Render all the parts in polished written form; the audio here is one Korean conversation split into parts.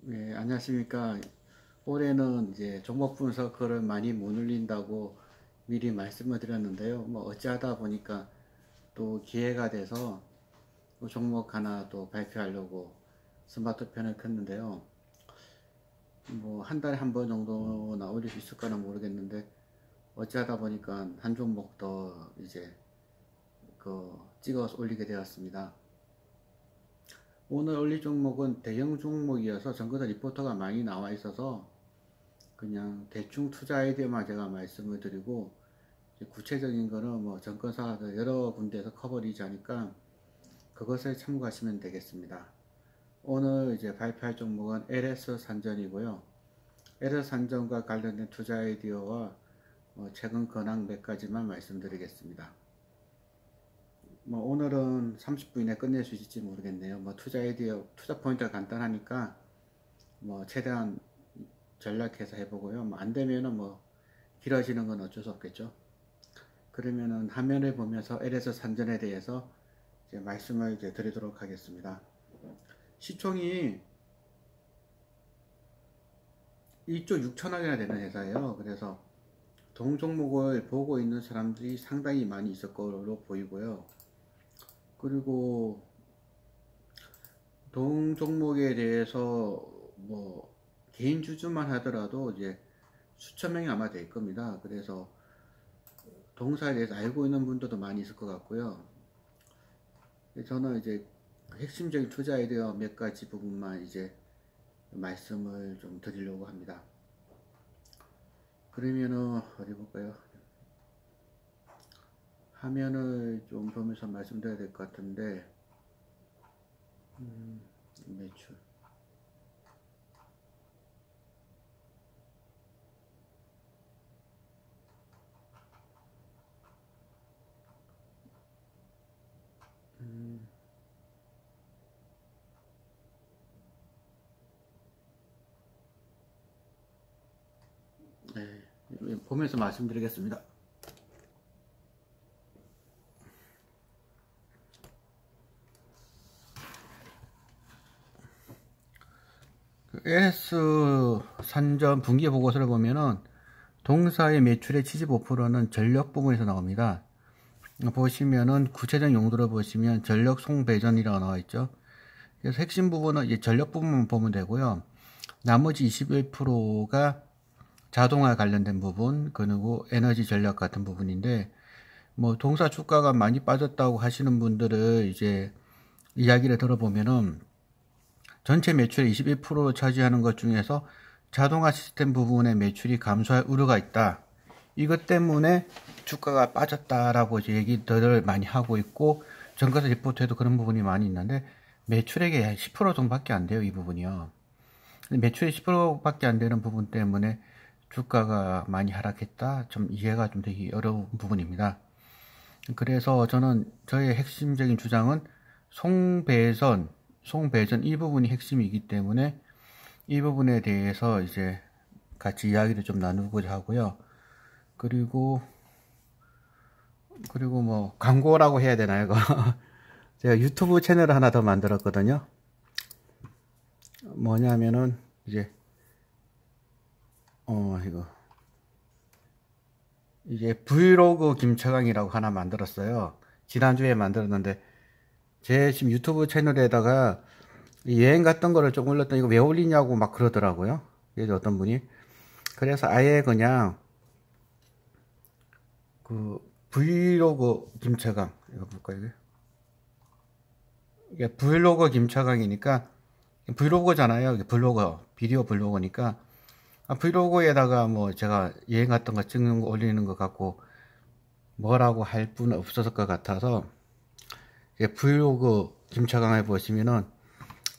네, 안녕하십니까. 올해는 이제 종목 분석을 많이 못 올린다고 미리 말씀을 드렸는데요. 뭐 어찌하다 보니까 또 기회가 돼서 또 종목 하나 또 발표하려고 스마트폰을 켰는데요. 뭐 한 달에 한 번 정도나 올릴 수 있을까는 모르겠는데 어찌하다 보니까 한 종목 더 이제 찍어서 올리게 되었습니다. 오늘 올릴 종목은 대형 종목이어서 전거다 리포터가 많이 나와 있어서 그냥 대충 투자 아이디어만 제가 말씀을 드리고 구체적인 거는 뭐 증권사들 여러 군데에서 커버리지 하니까 그것을 참고하시면 되겠습니다. 오늘 이제 발표할 종목은 LS 산전이고요. LS 산전과 관련된 투자 아이디어와 최근 근황 몇 가지만 말씀드리겠습니다. 뭐 오늘은 30분 이내 끝낼 수 있을지 모르겠네요. 뭐 투자 아이디어, 투자 포인트가 간단하니까 뭐 최대한 전략해서 해보고요. 뭐 안 되면은 뭐 길어지는 건 어쩔 수 없겠죠. 그러면은 화면을 보면서 LS 산전에 대해서 이제 말씀을 이제 드리도록 하겠습니다. 시총이 1조 6천억이나 되는 회사예요. 그래서 동종목을 보고 있는 사람들이 상당히 많이 있을 거로 보이고요. 그리고 동종목에 대해서 뭐 개인 주주만 하더라도 이제 수천 명이 아마 될 겁니다. 그래서 동사에 대해서 알고 있는 분들도 많이 있을 것 같고요. 저는 이제 핵심적인 투자 아이디어 몇 가지 부분만 이제 말씀을 좀 드리려고 합니다. 그러면은 어디 볼까요? 화면을 좀 보면서 말씀드려야 될 것 같은데 매출 네, 보면서 말씀드리겠습니다. LS 산전 분기 보고서를 보면은 동사의 매출의 75%는 전력 부분에서 나옵니다. 보시면은 구체적 용도를 보시면 전력 송배전이라고 나와 있죠. 그래서 핵심 부분은 이제 전력 부분만 보면 되고요. 나머지 21%가 자동화 관련된 부분, 그리고 에너지 전력 같은 부분인데, 뭐 동사 주가가 많이 빠졌다고 하시는 분들을 이제 이야기를 들어보면은 전체 매출의 21% 차지하는 것 중에서 자동화 시스템 부분의 매출이 감소할 우려가 있다. 이것 때문에 주가가 빠졌다라고 이제 얘기들을 많이 하고 있고, 전가서 리포트에도 그런 부분이 많이 있는데, 매출액의 10% 정도밖에 안 돼요, 이 부분이요. 매출이 10%밖에 안 되는 부분 때문에 주가가 많이 하락했다. 좀 이해가 좀 되기 어려운 부분입니다. 그래서 저는 저의 핵심적인 주장은 송배전 이 부분이 핵심이기 때문에 이 부분에 대해서 이제 같이 이야기를 좀 나누고자 하고요. 그리고 뭐 광고라고 해야 되나요? 이거 제가 유튜브 채널을 하나 더 만들었거든요. 뭐냐면은 이제 이게 브이로그 김철강이라고 하나 만들었어요. 지난주에 만들었는데 제 지금 유튜브 채널에다가 여행 갔던 거를 좀 올렸더니 이거 왜 올리냐고 막 그러더라고요. 그래서 어떤 분이 그래서 아예 그냥 그 브이로그 김철강 이거 볼까요? 이게 브이로그 김철강이니까 브이로그잖아요. 이게 블로거 비디오 블로거니까 브이로그에다가 뭐 제가 여행 갔던 거 찍는 거 올리는 거 갖고 뭐라고 할 분 없었을 것 같아서 브이로그 김철강에 보시면은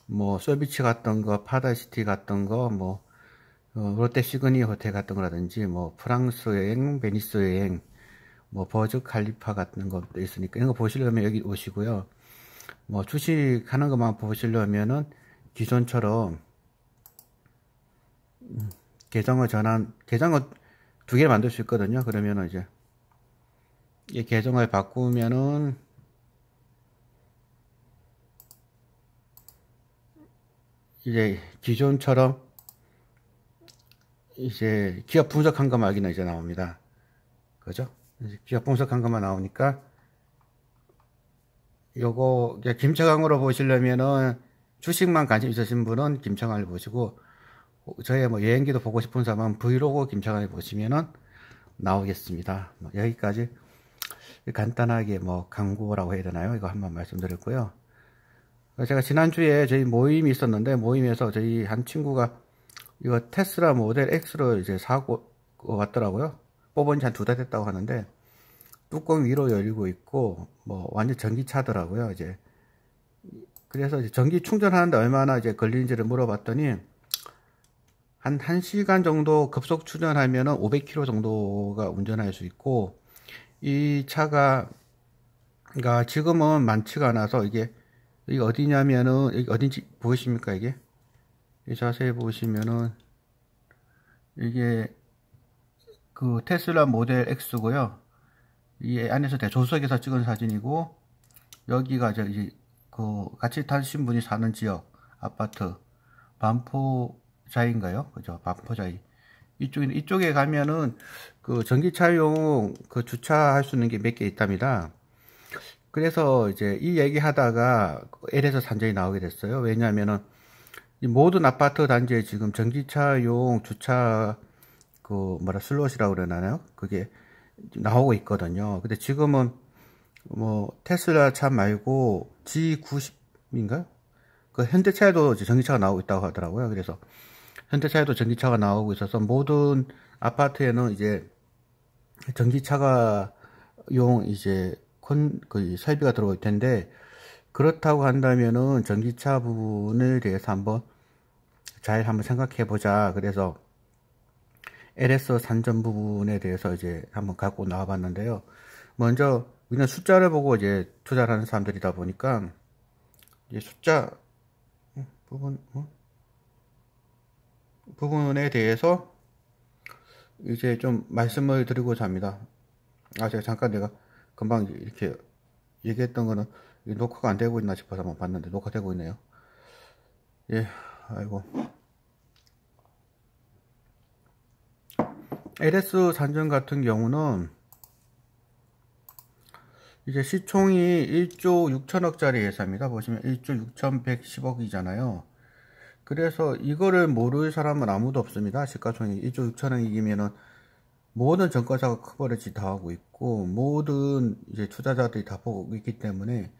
뭐 솔비치 갔던 거, 파다시티 갔던 거, 뭐 롯데 시그니 호텔 갔던 거라든지 뭐 프랑스 여행, 베니스 여행, 뭐 버즈 칼리파 같은 것도 있으니까 이런 거 보시려면 여기 오시고요. 뭐 주식 하는 것만 보시려면은 기존처럼 계정을 두 개 만들 수 있거든요. 그러면은 이제 이 계정을 바꾸면은 이제 기존처럼 이제 기업 분석한 것만 여기는 이제 나옵니다. 그죠? 기업 분석한 것만 나오니까 요거 김첨강으로 보시려면은 주식만 관심 있으신 분은 김첨강을 보시고, 저의 뭐 여행기도 보고 싶은 사람은 브이로그 김첨강을 보시면은 나오겠습니다. 여기까지 간단하게 뭐 광고라고 해야 되나요? 이거 한번 말씀드렸고요. 제가 지난주에 저희 모임이 있었는데, 모임에서 저희 한 친구가 이거 테슬라 모델 X를 이제 사고 왔더라고요. 뽑은 지 한 2달 됐다고 하는데, 뚜껑 위로 열리고 있고, 뭐 완전 전기차더라고요. 이제 그래서 이제 전기 충전하는데 얼마나 이제 걸리는지를 물어봤더니, 한 1시간 정도 급속 충전하면은 500km 정도가 운전할 수 있고, 이 차가 그러니까 지금은 많지가 않아서, 이게 어디냐면은, 여기 어딘지 보이십니까? 이게 자세히 보시면은 이게 그 테슬라 모델 X고요. 이 안에서 조수석에서 찍은 사진이고, 여기가 이제 그 같이 타신 분이 사는 지역 아파트 반포자인가요? 그죠? 반포자이. 이쪽에 가면은 그 전기차용 그 주차할 수 있는 게 몇 개 있답니다. 그래서 이제 이 얘기 하다가 L에서 산전이 나오게 됐어요. 왜냐하면은 이 모든 아파트 단지에 지금 전기차용 주차 그 슬롯이라고 그러나요? 그게 나오고 있거든요. 근데 지금은 뭐 테슬라 차 말고 G90인가요? 그 현대차에도 전기차가 나오고 있다고 하더라고요. 그래서 현대차에도 전기차가 나오고 있어서 모든 아파트에는 이제 전기차가 용 이제 그 설비가 들어올 텐데, 그렇다고 한다면은 전기차 부분에 대해서 한번 생각해 보자. 그래서 LS 산전 부분에 대해서 이제 한번 갖고 나와 봤는데요. 먼저 우리는 숫자를 보고 이제 투자를 하는 사람들이다 보니까, 이제 숫자 부분에 대해서 이제 좀 말씀을 드리고자 합니다. 내가 금방 이렇게 얘기했던 거는 녹화가 안 되고 있나 싶어서 한번 봤는데 녹화되고 있네요. 예, 아이고. LS 산전 같은 경우는 이제 시총이 1조 6천억짜리 회사입니다. 보시면 1조 6,110억이잖아요. 그래서 이거를 모를 사람은 아무도 없습니다. 시가총액이 1조 6천억이면은 모든 증권사가 커버리지 다 하고 있고, 모든 이제 투자자들이 다 보고 있기 때문에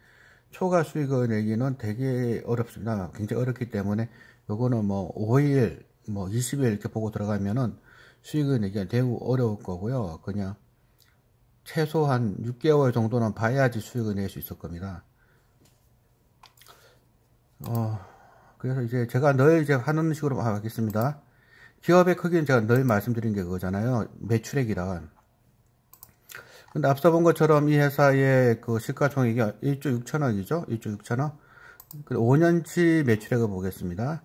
초과 수익을 내기는 되게 어렵습니다. 굉장히 어렵기 때문에 요거는 뭐 5일, 뭐 20일 이렇게 보고 들어가면은 수익을 내기가 매우 어려울 거고요. 그냥 최소한 6개월 정도는 봐야지 수익을 낼 수 있을 겁니다. 그래서 이제 제가 늘 이제 하는 식으로 하겠습니다. 기업의 크기는 제가 늘 말씀드린 게 그거잖아요. 매출액이라. 근데 앞서 본 것처럼 이 회사의 그 시가총액이 1조 6천억이죠. 1조 6천억. 5년치 매출액을 보겠습니다.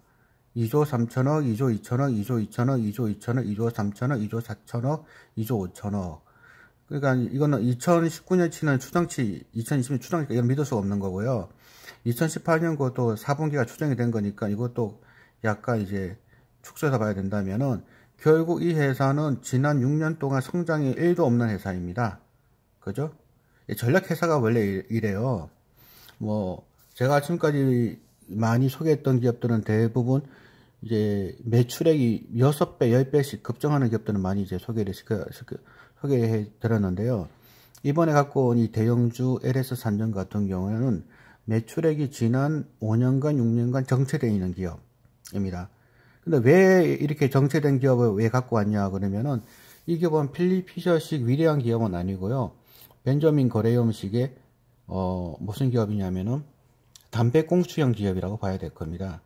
2조 3천억, 2조 2천억, 2조 2천억, 2조 2천억, 2조 3천억, 2조 4천억, 2조 5천억. 그러니까 이거는 2019년 치는 추정치, 2020년 추정치가 이건 믿을 수가 없는 거고요. 2018년 것도 4분기가 추정이 된 거니까 이것도 약간 이제 축소해서 봐야 된다면은, 결국 이 회사는 지난 6년 동안 성장이 1도 없는 회사입니다. 그죠? 전략회사가 원래 이래요. 뭐 제가 지금까지 많이 소개했던 기업들은 대부분 이제 매출액이 6배, 10배씩 급증하는 기업들은 많이 이제 소개해 드렸는데요. 이번에 갖고 온 이 대형주 LS 산전 같은 경우에는 매출액이 지난 5년간, 6년간 정체되어 있는 기업입니다. 근데 왜 이렇게 정체된 기업을 왜 갖고 왔냐 그러면은, 이 기업은 필립 피셔식 위대한 기업은 아니고요. 벤저민 거래엄식의 무슨 기업이냐면은 담배꽁초형 기업이라고 봐야 될 겁니다.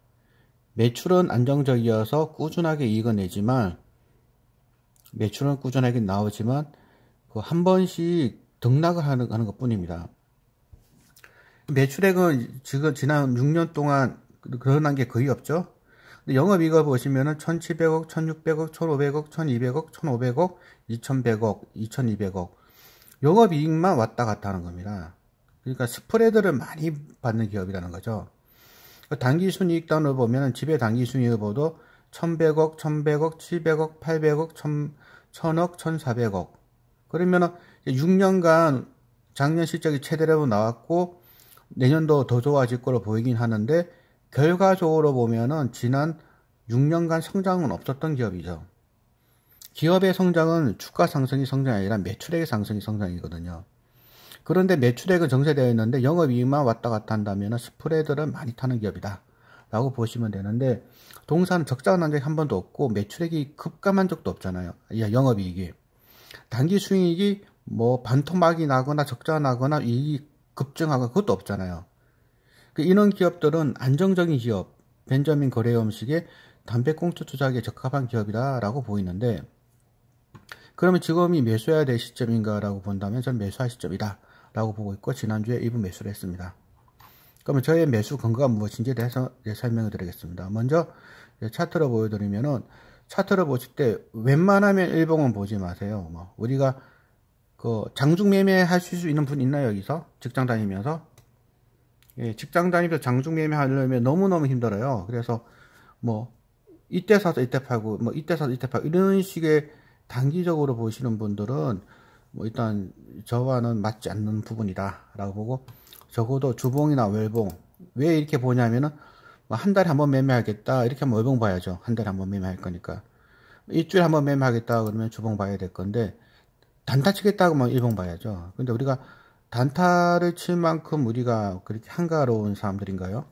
매출은 안정적이어서 꾸준하게 이익을 내지만, 매출은 꾸준하게 나오지만 그 한 번씩 등락을 하는 것 뿐입니다. 매출액은 지금 지난 6년 동안 그러는 게 거의 없죠. 영업이익을 보시면은 1700억, 1600억, 1500억, 1200억, 1500억, 2100억, 2200억. 영업이익만 왔다 갔다 하는 겁니다. 그러니까 스프레드를 많이 받는 기업이라는 거죠. 단기 순이익단을 보면 지배 단기 순이익보도 1100억, 1100억, 700억, 800억, 1000억, 1400억. 그러면은 6년간 작년 실적이 최대로 나왔고 내년도 더 좋아질 거로 보이긴 하는데 결과적으로 보면은 지난 6년간 성장은 없었던 기업이죠. 기업의 성장은 주가 상승이 성장이 아니라 매출액의 상승이 성장이거든요. 그런데 매출액은 정체되어 있는데 영업이익만 왔다 갔다 한다면 스프레드를 많이 타는 기업이다 라고 보시면 되는데 동사는 적자가 난 적이 한 번도 없고 매출액이 급감한 적도 없잖아요. 영업이익이. 단기 순이익이 뭐 반토막이 나거나 적자가 나거나 이익이 급증하거나 그것도 없잖아요. 이런 기업들은 안정적인 기업, 벤저민 거래음식의 담배꽁초 투자하기에 적합한 기업이다 라고 보이는데 그러면 지금이 매수해야 될 시점인가 라고 본다면 저는 매수할 시점이다 라고 보고 있고 지난주에 일부 매수를 했습니다. 그러면 저의 매수 근거가 무엇인지에 대해서 설명을 드리겠습니다. 먼저 차트로 보여드리면은 차트를 보실 때 웬만하면 일봉은 보지 마세요. 뭐 우리가 그 장중 매매 하실 수 있는 분 있나요? 여기서 직장 다니면서 직장 다니면서 장중 매매 하려면 너무너무 힘들어요. 그래서 뭐 이때 사서 이때 팔고 뭐 이때 사서 이때 팔고 이런 식의 단기적으로 보시는 분들은 뭐 일단 저와는 맞지 않는 부분이다 라고 보고 적어도 주봉이나 월봉 왜 이렇게 보냐면은 뭐 한 달에 한번 매매하겠다 이렇게 하면 월봉 봐야죠. 한 달에 한번 매매할 거니까 일주일에 한번 매매하겠다 그러면 주봉 봐야 될 건데 단타 치겠다고 하면 일봉 봐야죠. 근데 우리가 단타를 칠 만큼 우리가 그렇게 한가로운 사람들인가요?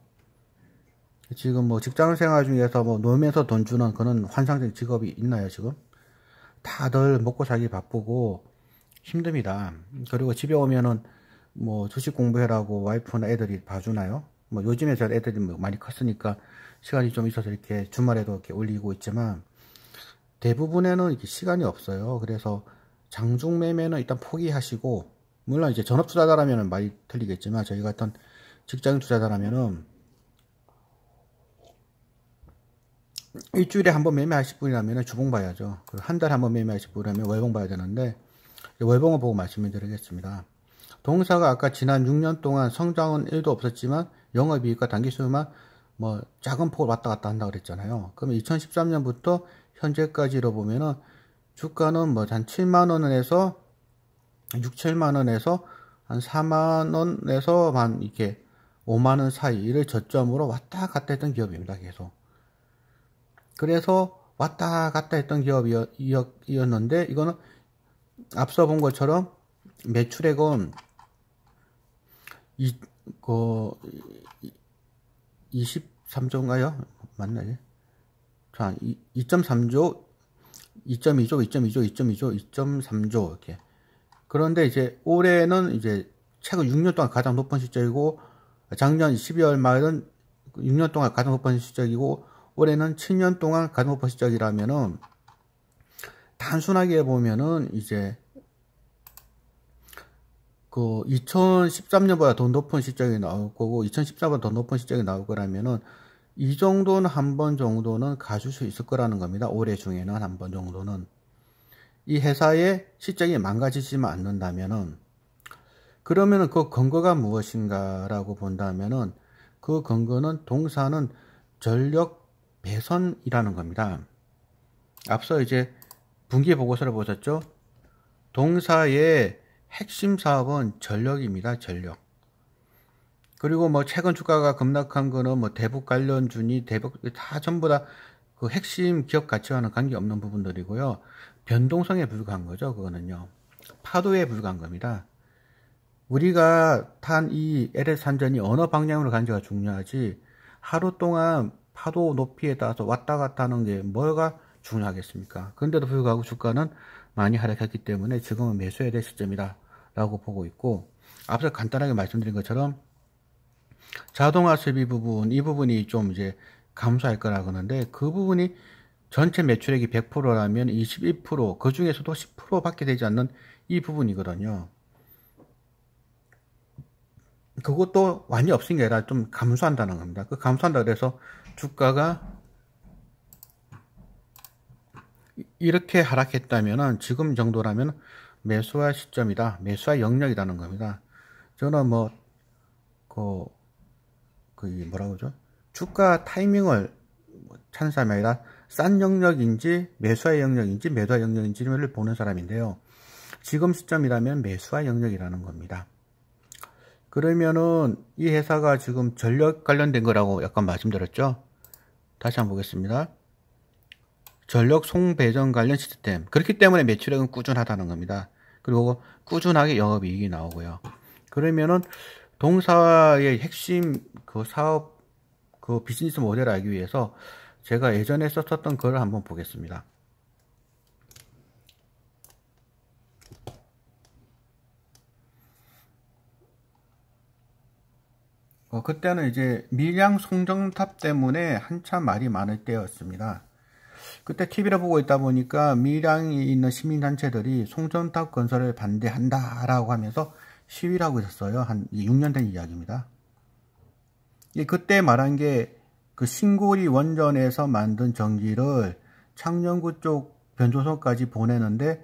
지금 뭐 직장 생활 중에서 뭐 놀면서 돈 주는 그런 환상적인 직업이 있나요 지금? 다들 먹고 살기 바쁘고 힘듭니다. 그리고 집에 오면은 뭐 주식 공부해라고 와이프나 애들이 봐주나요? 뭐 요즘에 저 애들이 뭐 많이 컸으니까 시간이 좀 있어서 이렇게 주말에도 이렇게 올리고 있지만 대부분에는 이렇게 시간이 없어요. 그래서 장중 매매는 일단 포기하시고 물론 이제 전업 투자자라면 말이 틀리겠지만 저희 같은 직장인 투자자라면은 일주일에 한번 매매하실 분이라면 주봉 봐야죠. 한 달에 한번 매매하실 분이라면 월봉 봐야 되는데 월봉을 보고 말씀을 드리겠습니다. 동사가 아까 지난 6년 동안 성장은 1도 없었지만 영업이익과 단기수요만 뭐 작은 폭을 왔다 갔다 한다고 그랬잖아요. 그러면 2013년부터 현재까지로 보면은 주가는 뭐 한 7만원에서 6, 7만원에서 한 4만원에서 한 이렇게 5만원 사이를 저점으로 왔다 갔다 했던 기업입니다. 계속. 그래서 왔다 갔다 했던 기업이었는데 이거는 앞서 본 것처럼 매출액은 23조인가요? 맞나요? 자, 2.3조, 2.2조, 2.2조, 2.2조, 2.3조 이렇게. 그런데 이제 올해는 이제 최근 6년 동안 가장 높은 실적이고 작년 12월 말은 6년 동안 가장 높은 실적이고 올해는 7년 동안 가장 높은 실적이라면은 단순하게 보면은 이제 그 2013년보다 더 높은 실적이 나올 거고 2014년보다 더 높은 실적이 나올 거라면은 이 정도는 한 번 정도는 가줄 수 있을 거라는 겁니다. 올해 중에는 한 번 정도는 이 회사의 실적이 망가지지만 않는다면은 그러면은 그 근거가 무엇인가라고 본다면은 그 근거는 동사는 전력 배선이라는 겁니다. 앞서 이제 분기 보고서를 보셨죠? 동사의 핵심 사업은 전력입니다. 전력. 그리고 뭐 최근 주가가 급락한 거는 뭐 대북 관련주니 대북 다 전부 다 그 핵심 기업 가치와는 관계없는 부분들이고요. 변동성에 불과한 거죠. 그거는요. 파도에 불과한 겁니다. 우리가 탄 이 LS 산전이 어느 방향으로 간지가 중요하지 하루 동안 파도 높이에 따라서 왔다 갔다 하는 게 뭐가 중요하겠습니까? 그런데도 불구하고 주가는 많이 하락했기 때문에 지금은 매수해야 될 시점이다 라고 보고 있고 앞서 간단하게 말씀드린 것처럼 자동화 설비 부분 이 부분이 좀 이제 감소할 거라고 하는데 그 부분이 전체 매출액이 100%라면 21% 그 중에서도 10% 밖에 되지 않는 이 부분이거든요. 그것도 완전히 없은 게 아니라 좀 감소한다는 겁니다. 그 감소한다 그래서 주가가 이렇게 하락했다면은 지금 정도라면 매수할 시점이다. 매수할 영역이라는 겁니다. 저는 뭐 뭐라고 그러죠? 주가 타이밍을 찾는 사람이 아니라 싼 영역인지 매수할 영역인지 매도할 영역인지를 보는 사람인데요. 지금 시점이라면 매수할 영역이라는 겁니다. 그러면은 이 회사가 지금 전력 관련된 거라고 약간 말씀드렸죠. 다시 한번 보겠습니다. 전력 송배전 관련 시스템. 그렇기 때문에 매출액은 꾸준하다는 겁니다. 그리고 꾸준하게 영업이익이 나오고요. 그러면은 동사의 핵심 그 사업 그 비즈니스 모델을 알기 위해서 제가 예전에 썼었던 글을 한번 보겠습니다. 그때는 이제 밀양 송전탑 때문에 한참 말이 많을 때였습니다. 그때 TV를 보고 있다 보니까 밀양에 있는 시민단체들이 송전탑 건설을 반대한다 라고 하면서 시위를 하고 있었어요. 한 6년 된 이야기입니다. 그때 말한 게 그 신고리 원전에서 만든 전기를 창녕구 쪽 변조선까지 보내는데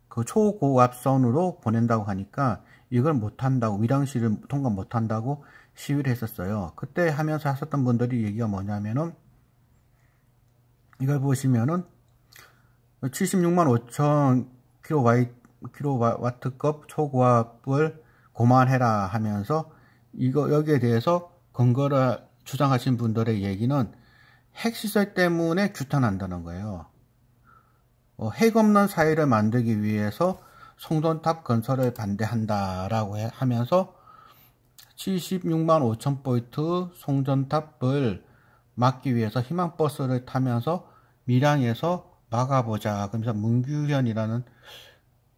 그 초고압선으로 보낸다고 하니까 이걸 못한다고, 밀양시를 통과 못한다고 시위를 했었어요. 그때 하면서 하셨던 분들이 얘기가 뭐냐면은 이걸 보시면은 76만 5천 킬로와트급 초고압을 고만해라 하면서 여기에 대해서 근거를 주장하신 분들의 얘기는 핵시설 때문에 규탄한다는 거예요. 핵 없는 사회를 만들기 위해서 송전탑 건설을 반대한다라고 하면서 76만 5천 볼트 송전탑을 막기 위해서 희망버스를 타면서 밀양에서 막아보자. 그러면서 문규현이라는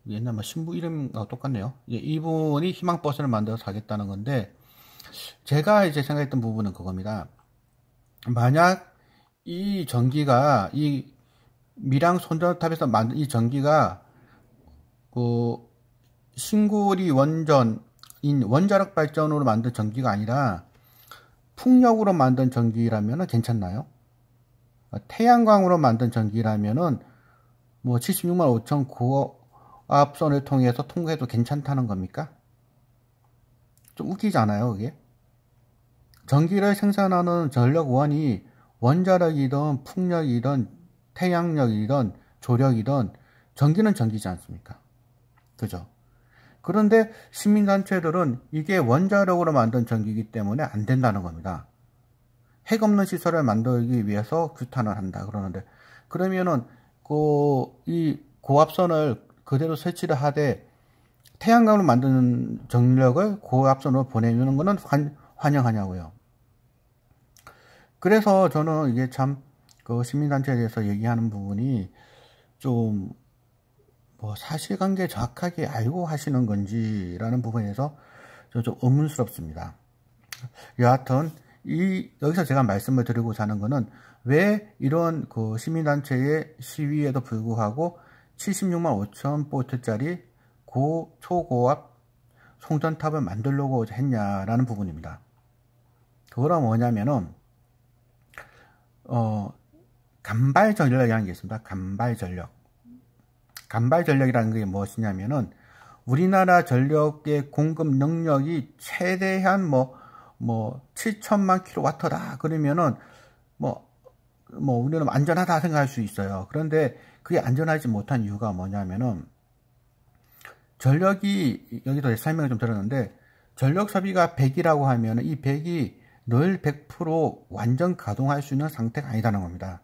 옛날 신부 이름과 똑같네요. 이분이 희망버스를 만들어서 하겠다는 건데, 제가 이제 생각했던 부분은 그겁니다. 만약 이 전기가, 이 밀양 송전탑에서 만든 이 전기가 그 신고리 원전인 원자력 발전으로 만든 전기가 아니라 풍력으로 만든 전기라면 괜찮나요? 태양광으로 만든 전기라면은 뭐 76만 5천 고압선을 통해서 통과해도 괜찮다는 겁니까? 좀 웃기지 않아요, 그게? 전기를 생산하는 전력원이 원자력이든 풍력이든 태양력이든 조력이든 전기는 전기지 않습니까? 그죠? 그런데 시민단체들은 이게 원자력으로 만든 전기이기 때문에 안 된다는 겁니다. 핵 없는 시설을 만들기 위해서 규탄을 한다 그러는데, 그러면은 이 고압선을 그대로 설치를 하되 태양광으로 만드는 전력을 고압선으로 보내는 거는 환영하냐고요. 그래서 저는 이게 참 그 시민단체에 대해서 얘기하는 부분이 좀 뭐 사실관계 정확하게 알고 하시는 건지라는 부분에서 좀 의문스럽습니다. 여하튼 여기서 제가 말씀을 드리고자 하는 거는 왜 이런 그 시민단체의 시위에도 불구하고 76만 5천 볼트짜리 초고압 송전탑을 만들려고 했냐라는 부분입니다. 그거는 뭐냐면은 간발 전력이라는 게 있습니다. 간발 전력이라는 게 무엇이냐면은 우리나라 전력의 공급 능력이 최대한 뭐 7천만 킬로와트다 그러면은 우리는 안전하다 생각할 수 있어요. 그런데 그게 안전하지 못한 이유가 뭐냐면은 전력이, 여기도 설명을 좀 들었는데, 전력 소비가 100이라고 하면은 이 100이 늘 100% 완전 가동할 수 있는 상태가 아니다는 겁니다.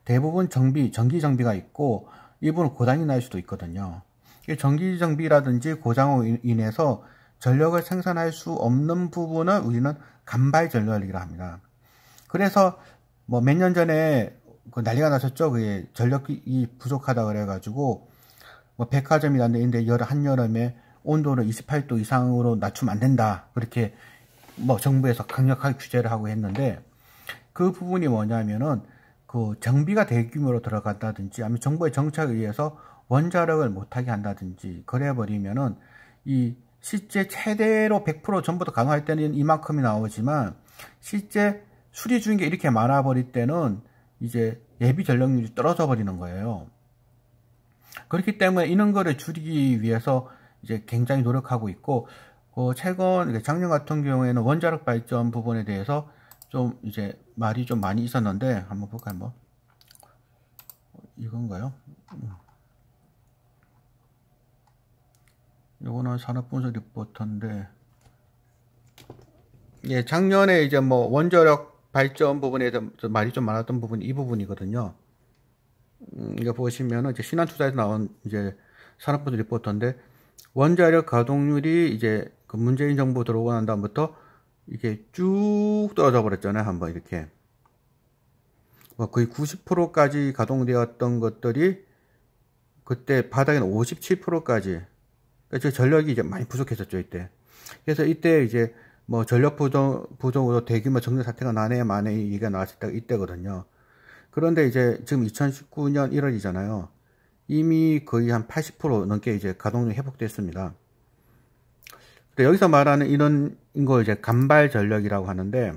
대부분 전기 정비가 있고 일부는 고장이 날 수도 있거든요. 전기 정비라든지 고장으로 인해서 전력을 생산할 수 없는 부분을 우리는 간발 전력이라 합니다. 그래서 뭐 몇 년 전에 난리가 났었죠. 그게 전력이 부족하다 그래가지고 뭐 백화점이라는데 한여름에 온도를 28도 이상으로 낮추면 안 된다. 그렇게 뭐 정부에서 강력하게 규제를 하고 했는데, 그 부분이 뭐냐면은 그 정비가 대규모로 들어간다든지 아니면 정부의 정책에 의해서 원자력을 못하게 한다든지 그래버리면은 이 실제 최대로 100% 전부 다 가동할 때는 이만큼이 나오지만 실제 수리 중인 게 이렇게 많아버릴 때는 이제 예비 전력률이 떨어져 버리는 거예요. 그렇기 때문에 이런 거를 줄이기 위해서 이제 굉장히 노력하고 있고, 최근 작년 같은 경우에는 원자력 발전 부분에 대해서 좀 이제 말이 좀 많이 있었는데 한번 볼까요? 뭐 이건가요? 요거는 산업분석 리포터인데, 예, 작년에 이제 뭐 원자력 발전 부분에 대해서 말이 좀 많았던 부분이 이 부분이거든요. 이거 보시면은 이제 신한투자에서 나온 이제 산업분석 리포터인데, 원자력 가동률이 이제 그 문재인 정부 들어오고 난 다음부터 이게 쭉 떨어져 버렸잖아요. 한번 이렇게 뭐 거의 90%까지 가동되었던 것들이 그때 바닥에는 57%까지, 그러니까 전력이 이제 많이 부족했었죠 이때. 그래서 이때 이제 뭐 전력 부족으로 대규모 정전 사태가 나네 마네 얘기가 나왔을 때가 이때거든요. 그런데 이제 지금 2019년 1월이잖아요. 이미 거의 한 80% 넘게 이제 가동률이 회복됐습니다. 근데 여기서 말하는 이런 걸 이제 간발 전력이라고 하는데,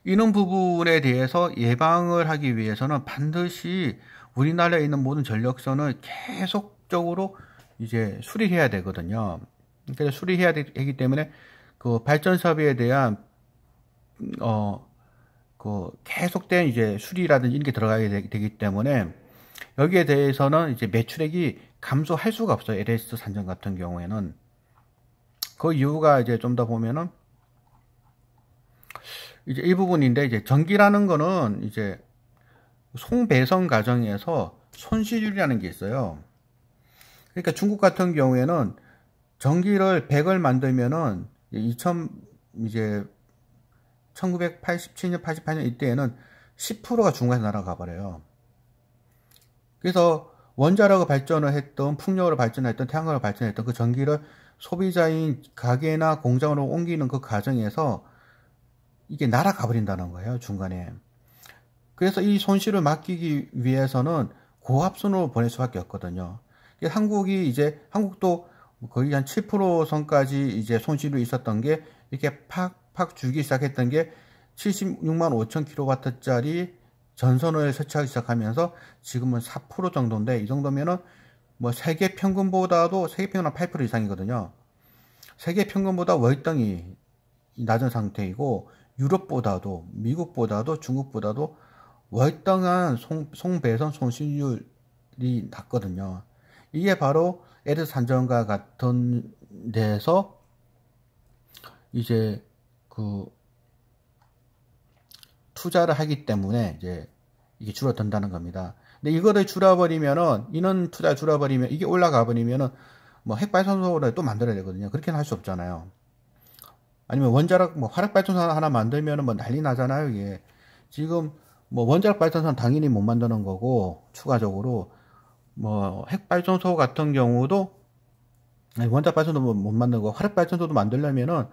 이런 부분에 대해서 예방을 하기 위해서는 반드시 우리나라에 있는 모든 전력선을 계속적으로 이제 수리해야 되거든요. 그래서 수리해야 되기 때문에 그 발전 설비에 대한 그 계속된 이제 수리라든지 이런 게 들어가야 되기 때문에 여기에 대해서는 이제 매출액이 감소할 수가 없어요. LS 산전 같은 경우에는. 그 이유가 이제 좀 더 보면은 이제 이 부분인데, 이제 전기라는 거는 이제 송배선 과정에서 손실률이라는 게 있어요. 그러니까 중국 같은 경우에는 전기를 100을 만들면은 이제 1987년, 88년 이때에는 10%가 중국에서 날아가 버려요. 그래서 원자력을 발전을 했던, 풍력으로 발전했던, 태양광을 발전했던 그 전기를 소비자인 가게나 공장으로 옮기는 그 과정에서 이게 날아가 버린다는 거예요, 중간에. 그래서 이 손실을 막기 위해서는 고압선으로 보낼 수밖에 없거든요. 한국도 거의 한 7% 선까지 이제 손실이 있었던 게 이렇게 팍팍 줄기 시작했던 게 76만 5천 kW짜리 전선을 설치하기 시작하면서 지금은 4% 정도인데, 이 정도면은 뭐 세계 평균보다도, 세계 평균은 8% 이상이거든요. 세계 평균보다 월등히 낮은 상태이고, 유럽보다도, 미국보다도, 중국보다도 월등한 송배선 손실률이 낮거든요. 이게 바로 LS 산전과 같은 데서 이제 그 투자를 하기 때문에 이제 이게 줄어든다는 겁니다. 근데 이거를 줄여버리면은, 인원 투자 줄여버리면, 이게 올라가 버리면은 뭐 핵발전소를 또 만들어야 되거든요. 그렇게는 할 수 없잖아요. 아니면 원자력 뭐 화력발전소 하나 만들면은 뭐 난리 나잖아요. 이게 지금 뭐 원자력 발전소는 당연히 못 만드는 거고, 추가적으로 뭐 핵발전소 같은 경우도, 원자력 발전소도 못 만들고 화력발전소도 만들려면은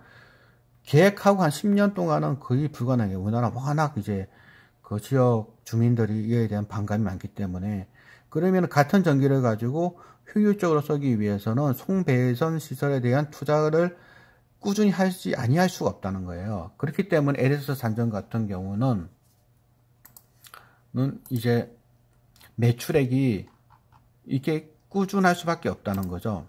계획하고 한 10년 동안은 거의 불가능해요. 우리나라 워낙 이제 그 지역 주민들이 이에 대한 반감이 많기 때문에. 그러면 같은 전기를 가지고 효율적으로 쓰기 위해서는 송배선 시설에 대한 투자를 꾸준히 하지 아니할 수가 없다는 거예요. 그렇기 때문에 LS 산전 같은 경우는 이제 매출액이 이게 꾸준할 수밖에 없다는 거죠.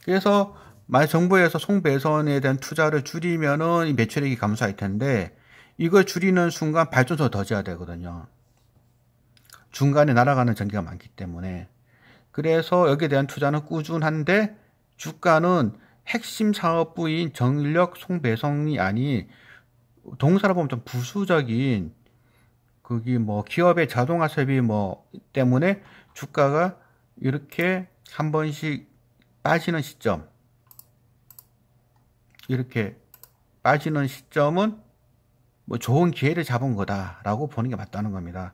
그래서 만약 정부에서 송배선에 대한 투자를 줄이면은 이 매출액이 감소할 텐데, 이걸 줄이는 순간 발전소를 더 지어야 되거든요. 중간에 날아가는 전기가 많기 때문에. 그래서 여기에 대한 투자는 꾸준한데, 주가는 핵심 사업부인 전력 송배선이 아닌, 동사로 보면 좀 부수적인, 거기 뭐 기업의 자동화 설비 뭐 때문에 주가가 이렇게 한 번씩 빠지는 시점, 이렇게 빠지는 시점은 뭐 좋은 기회를 잡은 거다라고 보는 게 맞다는 겁니다.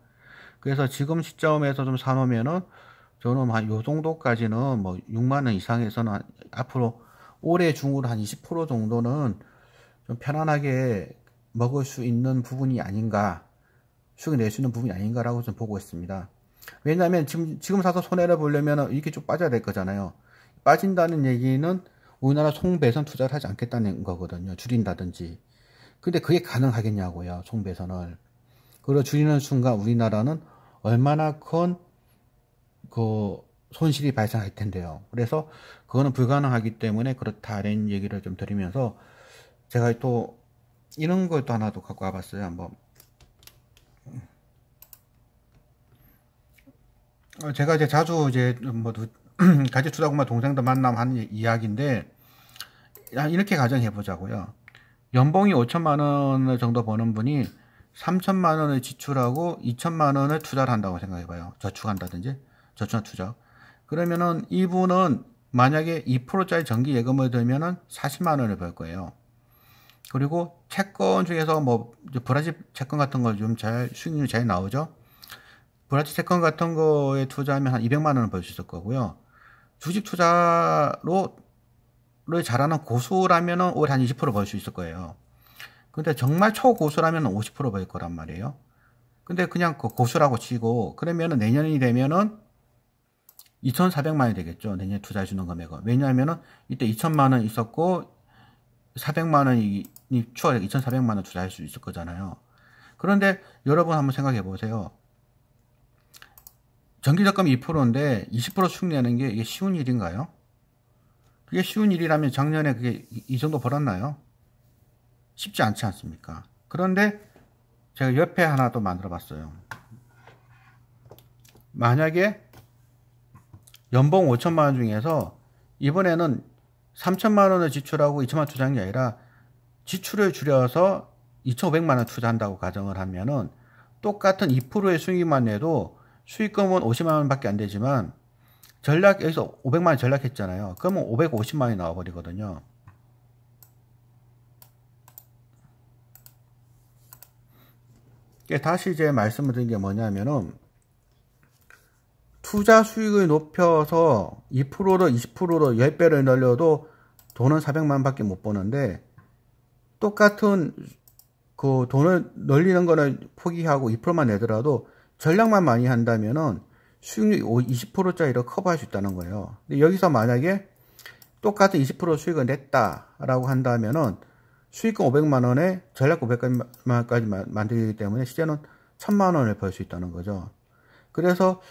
그래서 지금 시점에서 좀 사놓으면은 저는 한 요 정도까지는 뭐 6만원 이상에서는 앞으로 올해 중으로 한 20% 정도는 좀 편안하게 먹을 수 있는 부분이 아닌가, 수익을 낼 수 있는 부분이 아닌가라고 좀 보고 있습니다. 왜냐하면 지금 사서 손해를 보려면 이렇게 쭉 빠져야 될 거잖아요. 빠진다는 얘기는 우리나라 송배선 투자를 하지 않겠다는 거거든요. 줄인다든지. 근데 그게 가능하겠냐고요, 송배선을. 그걸 줄이는 순간 우리나라는 얼마나 큰 그 손실이 발생할 텐데요. 그래서 그거는 불가능하기 때문에 그렇다는 얘기를 좀 드리면서 제가 또 이런 걸 또 하나 도 갖고 와봤어요. 한번 제가 이제 자주 이제 뭐 가지 투자구만 동생들 만나면 하는 이야기인데 이렇게 가정해 보자고요. 연봉이 5천만 원 정도 버는 분이 3천만 원을 지출하고 2천만 원을 투자를 한다고 생각해 봐요. 저축한다든지 저축한 투자. 그러면은 이분은 만약에 2%짜리 정기 예금을 들면은 40만 원을 벌 거예요. 그리고 채권 중에서 뭐 브라질 채권 같은 거 좀 잘 수익률이 잘 나오죠. 브라질 채권 같은 거에 투자하면 한 200만 원을 벌 수 있을 거고요. 주식 투자로 잘하는 고수라면은 올 한 20% 벌 수 있을 거예요. 근데 정말 초고수라면 50% 벌 거란 말이에요. 근데 그냥 그 고수라고 치고 그러면은 내년이 되면은 2,400만 원이 되겠죠. 내년에 투자해 주는 금액은. 왜냐하면은 이때 2천만 원 있었고 400만 원이 추가해 2,400만 원 투자할 수 있을 거잖아요. 그런데 여러분 한번 생각해 보세요. 정기적금 2%인데 20% 수익 내는 게 이게 쉬운 일인가요? 그게 쉬운 일이라면 작년에 그게 이 정도 벌었나요? 쉽지 않지 않습니까? 그런데 제가 옆에 하나 또 만들어 봤어요. 만약에 연봉 5천만 원 중에서 이번에는 3천만 원을 지출하고 2천만 원 투자한 게 아니라 지출을 줄여서 2,500만 원 투자한다고 가정을 하면은 똑같은 2%의 수익만 내도 수익금은 50만 원 밖에 안 되지만 여기서 500만 원 전략했잖아요. 그러면 550만 원이 나와 버리거든요. 다시 이제 말씀을 드린 게 뭐냐면은 투자 수익을 높여서 2%로 20%로 10배를 늘려도 돈은 400만 원 밖에 못 버는데 똑같은 그 돈을 늘리는 거는 포기하고 2%만 내더라도 전략만 많이 한다면은 수익률이 20%짜리로 커버할 수 있다는 거예요. 근데 여기서 만약에 똑같은 20% 수익을 냈다라고 한다면은 수익금 500만 원에 전략 500만 원까지 만들기 때문에 시제는 1000만 원을 벌 수 있다는 거죠. 그래서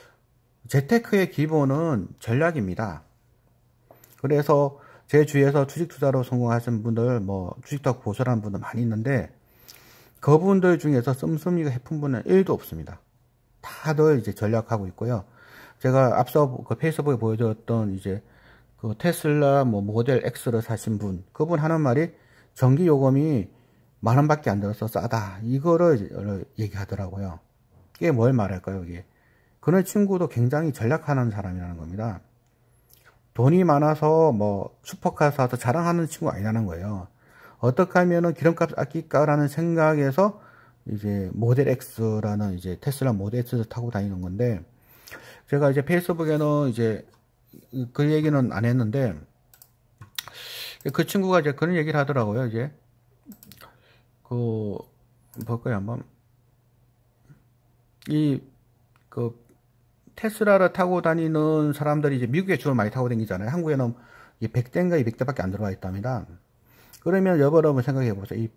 재테크의 기본은 전략입니다. 그래서 제 주위에서 주식 투자로 성공하신 분들, 뭐 주식 투자 고수라는 분들 많이 있는데 그분들 중에서 씀씀이가 해픈 분은 1도 없습니다. 다들 이제 전략하고 있고요. 제가 앞서 그 페이스북에 보여줬던 이제 그 테슬라 뭐 모델 X를 사신 분, 그분 하는 말이 전기 요금이 10,000원 밖에 안 들어서 싸다. 이거를 얘기하더라고요. 이게 뭘 말할까요, 이게? 그런 친구도 굉장히 전략하는 사람이라는 겁니다. 돈이 많아서 뭐 슈퍼카 사서 자랑하는 친구가 아니라는 거예요. 어떻게 하면은 기름값 아낄까라는 생각에서 이제 모델 X라는 이제 테슬라 모델 X를 타고 다니는 건데, 제가 이제 페이스북에는 이제 그 얘기는 안 했는데 그 친구가 이제 그런 얘기를 하더라고요. 이제 그 볼까요 한번. 그 테슬라를 타고 다니는 사람들이 이제 미국에 주로 많이 타고 다니잖아요. 한국에는 100대인가 200대밖에 안 들어와 있답니다. 그러면 여러분 생각해 보세요. 이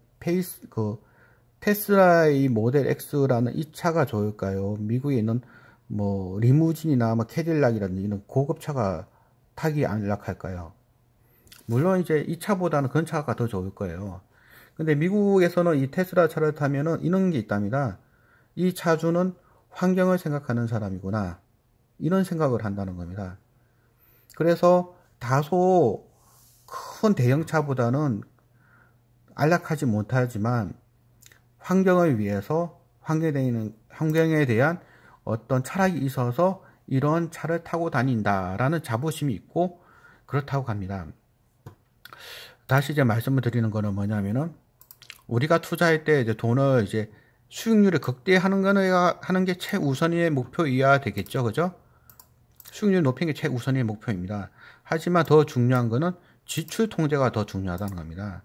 테슬라의 모델 X라는 이 차가 좋을까요? 미국에 있는 뭐 리무진이나 뭐 캐딜락이라든지 이런 고급 차가 타기 안락할까요? 물론 이제 이 차보다는 그런 차가 더 좋을 거예요. 근데 미국에서는 이 테슬라 차를 타면은 이런 게 있답니다. 이 차주는 환경을 생각하는 사람이구나, 이런 생각을 한다는 겁니다. 그래서 다소 큰 대형차보다는 안락하지 못하지만 환경을 위해서 환경에 대한 어떤 철학이 있어서 이런 차를 타고 다닌다라는 자부심이 있고 그렇다고 합니다. 다시 이제 말씀을 드리는 거는 뭐냐면은 우리가 투자할 때 이제 돈을 이제 수익률을 극대화하는 하는 게 최우선의 목표이어야 되겠죠, 그죠? 수익률 높이는 게 최우선의 목표입니다. 하지만 더 중요한 거는 지출 통제가 더 중요하다는 겁니다.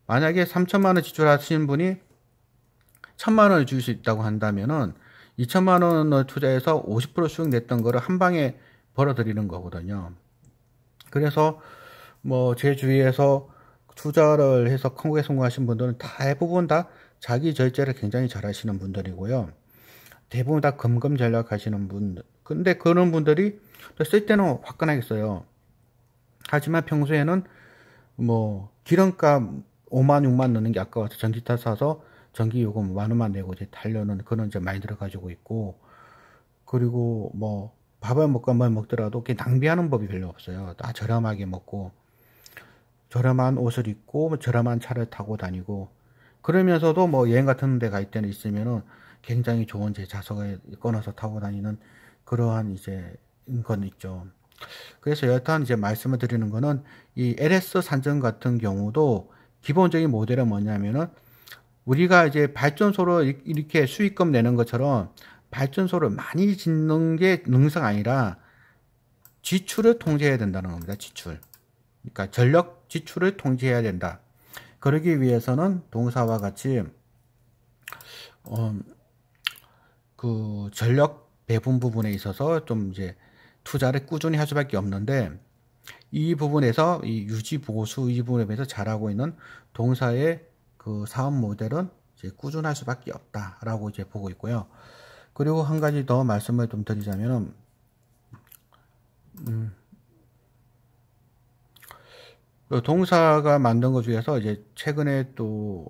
만약에 3천만 원 지출하시는 분이 1,000만 원을 줄 수 있다고 한다면은 2천만 원을 투자해서 50% 수익 냈던 거를 한 방에 벌어들이는 거거든요. 그래서 뭐 제 주위에서 투자를 해서 큰 거에 성공하신 분들은 대부분 다 자기 절제를 굉장히 잘 하시는 분들이고요. 대부분 다 금금 전략 하시는 근데 그런 분들이 쓸 때는 화끈하게 써요. 하지만 평소에는 뭐 기름값 5만 6만 넣는 게 아까워서 전기차 사서 전기 요금 10,000원만 내고 이제 타려는 그런 이제 많이들 가지고 있고, 그리고 뭐 밥을 먹고 뭘 먹더라도 낭비하는 법이 별로 없어요. 다 저렴하게 먹고 저렴한 옷을 입고 뭐 저렴한 차를 타고 다니고, 그러면서도 뭐 여행 같은 데 갈 때는 있으면은 굉장히 좋은 제 좌석을 꺼내서 타고 다니는 그러한 이제 건 있죠. 그래서 여하튼 이제 말씀을 드리는 거는 이 LS 산전 같은 경우도 기본적인 모델은 뭐냐면은 우리가 이제 발전소로 이렇게 수익금 내는 것처럼 발전소를 많이 짓는 게 능사가 아니라 지출을 통제해야 된다는 겁니다. 지출. 그러니까 전력 지출을 통제해야 된다. 그러기 위해서는 동사와 같이 그 전력 배분 부분에 있어서 좀 이제 투자를 꾸준히 할 수밖에 없는데, 이 부분에서 이 유지 보수 이 부분에 대해서 잘하고 있는 동사의 그 사업 모델은 이제 꾸준할 수밖에 없다라고 이제 보고 있고요. 그리고 한 가지 더 말씀을 좀 드리자면은 동사가 만든 것 중에서 이제 최근에 또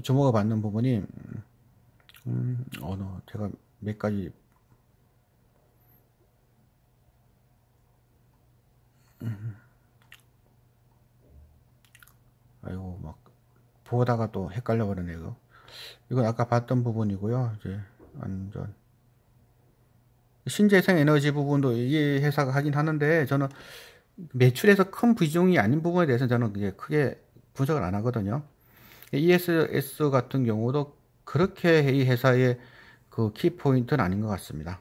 주목을 받는 부분이 제가 몇 가지 아이고 막 보다가 또 헷갈려 버리네요. 이건 아까 봤던 부분이고요. 이제 완전 신재생 에너지 부분도 이 회사가 하긴 하는데, 저는 매출에서 큰 비중이 아닌 부분에 대해서 저는 이제 크게 분석을 안 하거든요. ESS 같은 경우도 그렇게 이 회사의 그 키포인트는 아닌 것 같습니다.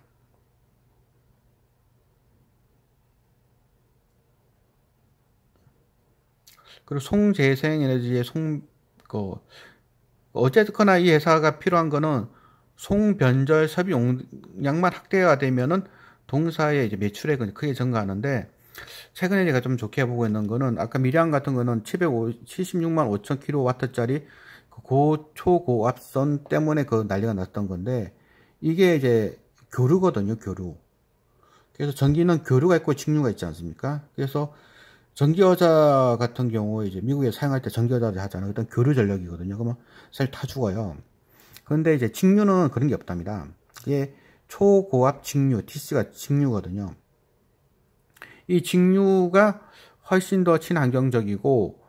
그리고 송재생에너지의 어쨌거나 이 회사가 필요한 거는 송변절 섭이 용량만 확대가 되면은 동사의 이제 매출액은 크게 증가하는데, 최근에 제가 좀 좋게 보고 있는 거는 아까 미량 같은 거는 76만 5천 킬로와트짜리 초고압선 때문에 그 난리가 났던 건데, 이게 이제 교류거든요, 교류. 그래서 전기는 교류가 있고 직류가 있지 않습니까? 그래서 전기여자 같은 경우에 이제 미국에 사용할 때 전기여자를 하잖아요. 일단 교류 전력이거든요. 그러면 셀 타 죽어요. 그런데 이제 직류는 그런 게 없답니다. 이게 초고압 직류, TC가 직류거든요. 이 직류가 훨씬 더 친환경적이고,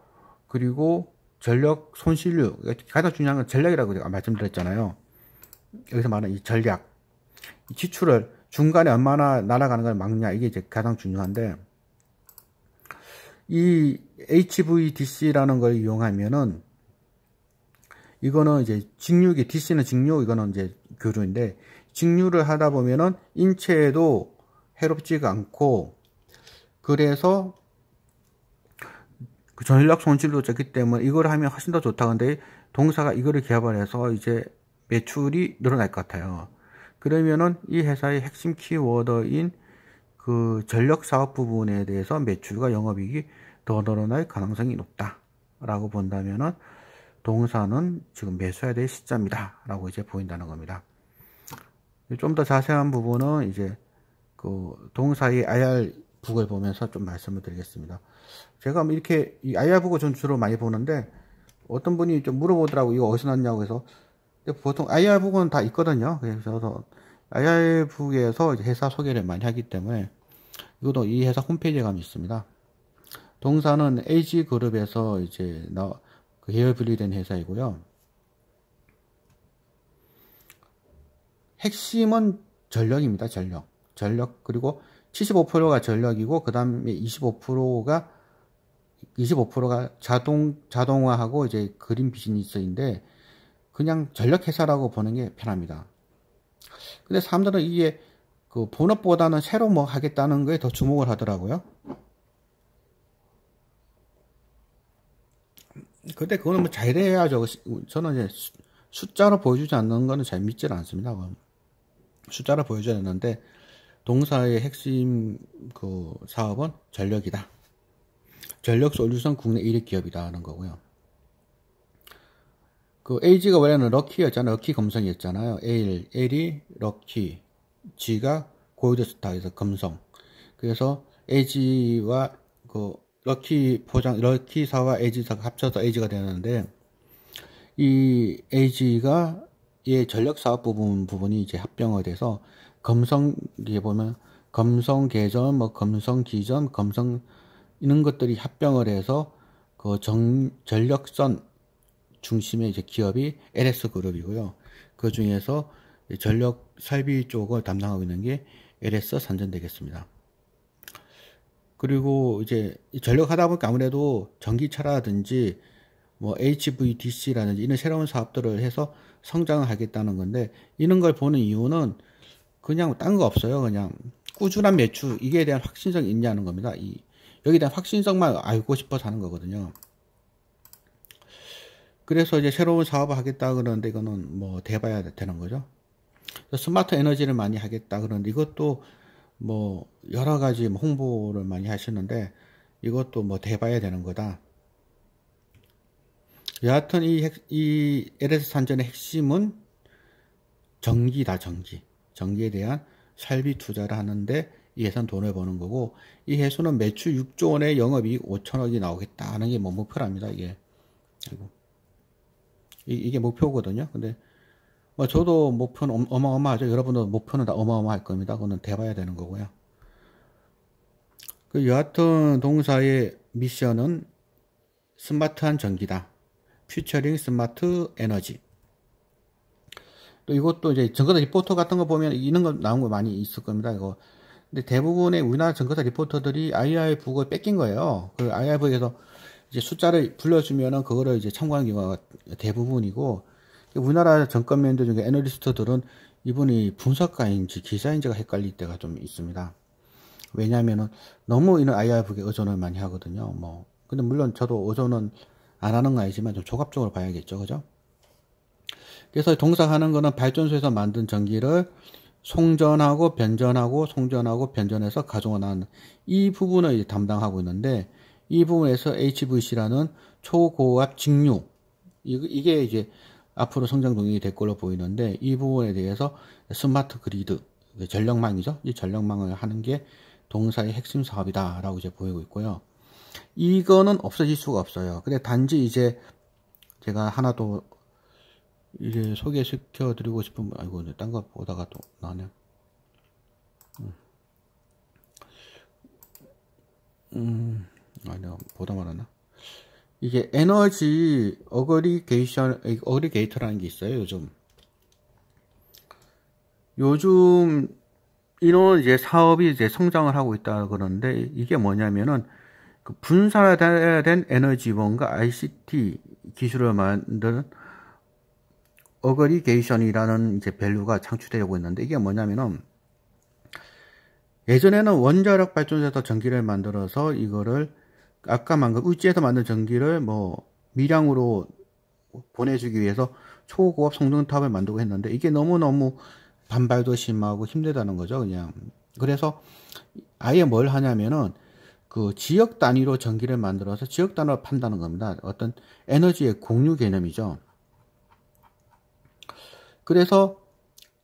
그리고 전력 손실률, 가장 중요한 건 전략이라고 제가 말씀드렸잖아요. 여기서 말하는 이 전략, 이 지출을 중간에 얼마나 날아가는 걸 막냐, 이게 이제 가장 중요한데, 이 HVDC라는 걸 이용하면은 이거는 이제 직류기, DC는 직류, 이거는 이제 교류인데, 직류를 하다 보면은 인체에도 해롭지가 않고, 그래서 그 전력 손실도 적기 때문에 이걸 하면 훨씬 더 좋다. 근데 동사가 이거를 개발해서 이제 매출이 늘어날 것 같아요. 그러면은 이 회사의 핵심 키워드인 그 전력 사업 부분에 대해서 매출과 영업이익이 더 늘어날 가능성이 높다라고 본다면은 동사는 지금 매수해야 될 시점이다라고 이제 보인다는 겁니다. 좀 더 자세한 부분은 이제 그 동사의 IR 북을 보면서 좀 말씀을 드리겠습니다. 제가 이렇게 이 IR북을 전 주로 많이 보는데, 어떤 분이 좀 물어보더라고, 이거 어디서 났냐고 해서. 보통 IR북은 다 있거든요. 그래서 IR북에서 회사 소개를 많이 하기 때문에 이것도 이 회사 홈페이지에 가면 있습니다. 동사는 AG그룹에서 이제 그 계열 분리된 회사이고요. 핵심은 전력입니다. 전력. 그리고 75%가 전력이고, 그 다음에 25%가 자동화하고 이제 그린 비즈니스인데, 그냥 전력 회사라고 보는 게 편합니다. 근데 사람들은 이게 그 본업보다는 새로 뭐 하겠다는 거에 더 주목을 하더라고요. 근데 그거는 뭐 잘해야죠. 저는 이제 숫자로 보여주지 않는 거는 잘 믿질 않습니다. 숫자로 보여줘야 되는데, 동사의 핵심 그 사업은 전력이다. 전력 솔루션 국내 1위 기업이다 하는 거고요. 그 AG가 원래는 럭키였잖아요. 럭키 검성이었잖아요. L이 럭키, G가 골드스타에서 금성. 그래서 LG와 그 럭키사와 LG사가 합쳐서 LG가 되는데, 이 LG가 이 전력 사업 부분이 이제 합병이 돼서 이게 보면 금성개전, 뭐 금성기전, 이런 것들이 합병을 해서 그 전력선 중심의 이제 기업이 LS그룹이고요. 그 중에서 전력 설비 쪽을 담당하고 있는 게 LS산전 되겠습니다. 그리고 이제 전력 하다 보니까 아무래도 전기차라든지 뭐 HVDC라든지 이런 새로운 사업들을 해서 성장을 하겠다는 건데, 이런 걸 보는 이유는 그냥 딴 거 없어요. 그냥 꾸준한 매출, 이게 대한 확신성이 있냐는 겁니다. 여기에 대한 확신성만 알고 싶어서 하는 거거든요. 그래서 이제 새로운 사업을 하겠다 그러는데, 이거는 뭐 대봐야 되는 거죠. 스마트 에너지를 많이 하겠다 그러는데, 이것도 뭐 여러 가지 홍보를 많이 하시는데, 이것도 뭐 대봐야 되는 거다. 여하튼 이 LS산전의 핵심은 전기다. 전기에 대한 설비 투자를 하는데 이 회사는 돈을 버는 거고, 이 회사는 매출 6조 원에 영업이익 5천억이 나오겠다는 게 뭐 목표랍니다. 이게 목표거든요. 근데 뭐 저도 목표는 어마어마하죠. 여러분도 목표는 다 어마어마할 겁니다. 그거는 대봐야 되는 거고요. 그 여하튼 동사의 미션은 스마트한 전기다. 퓨처링 스마트 에너지. 또 이것도 이제 증거사 리포터 같은 거 보면 이런 거 나온 거 많이 있을 겁니다. 이거. 근데 대부분의 우리나라 증거사 리포터들이 IR북을 뺏긴 거예요. 그 IR북에서 이제 숫자를 불러주면은 그거를 이제 참고하는 경우가 대부분이고, 우리나라 정권면들 중에 애널리스트들은 이분이 분석가인지 기자인지가 헷갈릴 때가 좀 있습니다. 왜냐면은 너무 이런 IR북에 의존을 많이 하거든요. 뭐 근데 물론 저도 의존은 안 하는 건 아니지만 좀 종합적으로 봐야겠죠. 그죠? 그래서 동사하는 거는 발전소에서 만든 전기를 송전하고 변전해서 가져오는 이 부분을 이제 담당하고 있는데, 이 부분에서 HVC라는 초고압 직류, 이게 이제 앞으로 성장 동력이 될 걸로 보이는데, 이 부분에 대해서 스마트 그리드, 전력망이죠. 이 전력망을 하는 게 동사의 핵심 사업이다라고 이제 보이고 있고요. 이거는 없어질 수가 없어요. 근데 단지 이제 제가 하나 더 이제 소개시켜 드리고 싶은, 아이고, 딴 거 보다가 또 나네. 내가 보다 말았나? 이게 에너지 어그리게이터라는 게 있어요, 요즘 이런 이제 사업이 이제 성장을 하고 있다 그러는데, 이게 뭐냐면은 그 분산화된 에너지원과 ICT 기술을 만드는 어그리게이션이라는 이제 밸류가 창출되고 있는데, 이게 뭐냐면은 예전에는 원자력 발전소에서 전기를 만들어서 이거를 아까 우주에서 만든 전기를 뭐 미량으로 보내주기 위해서 초고압 송전탑을 만들고 했는데, 이게 너무너무 반발도 심하고 힘들다는 거죠. 그냥 그래서 아예 뭘 하냐면은 그 지역 단위로 전기를 만들어서 지역 단위로 판다는 겁니다. 어떤 에너지의 공유 개념이죠. 그래서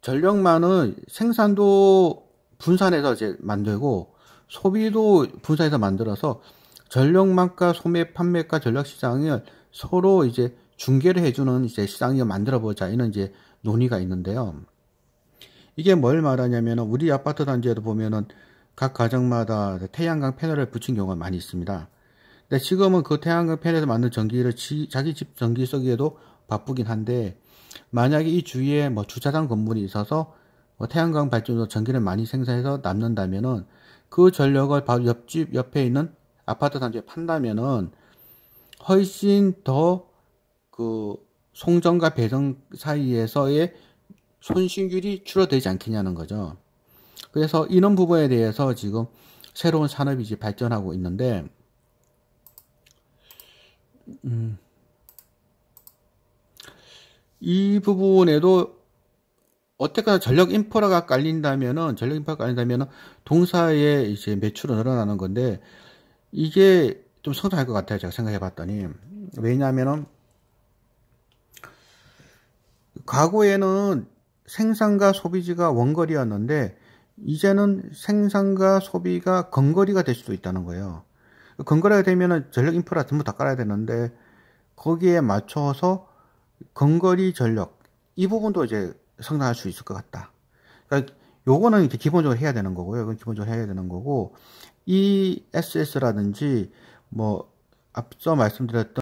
전력망을 생산도 분산해서 이제 만들고 소비도 분산해서 만들어서 전력망과 소매 판매가 전력 시장을 서로 이제 중개를 해주는 이제 시장을 만들어 보자, 이런 이제 논의가 있는데요. 이게 뭘 말하냐면, 우리 아파트 단지에도 보면은 각 가정마다 태양광 패널을 붙인 경우가 많이 있습니다. 근데 지금은 그 태양광 패널에서 만든 전기를 자기 집 전기 쓰기에도 바쁘긴 한데, 만약에 이 주위에 뭐 주차장 건물이 있어서 뭐 태양광 발전소 전기를 많이 생산해서 남는다면은 그 전력을 바로 옆집 옆에 있는 아파트 단지에 판다면은 훨씬 더 그 송전과 배전 사이에서의 손실률이 줄어들지 않겠냐는 거죠. 그래서 이런 부분에 대해서 지금 새로운 산업이 이제 발전하고 있는데, 이 부분에도 어쨌거나 전력 인프라가 깔린다면은 동사의 이제 매출은 늘어나는 건데, 이게 좀 성장할 것 같아요. 제가 생각해 봤더니. 왜냐하면은 과거에는 생산과 소비지가 원거리였는데, 이제는 생산과 소비가 근거리가 될 수도 있다는 거예요. 근거리가 되면은 전력 인프라 전부 다 깔아야 되는데 거기에 맞춰서 근거리 전력 이 부분도 이제 성장할 수 있을 것 같다. 그러니까 요거는 이제 기본적으로 해야 되는 거고요. 이건 기본적으로 해야 되는 거고 ESS라든지 뭐 앞서 말씀드렸던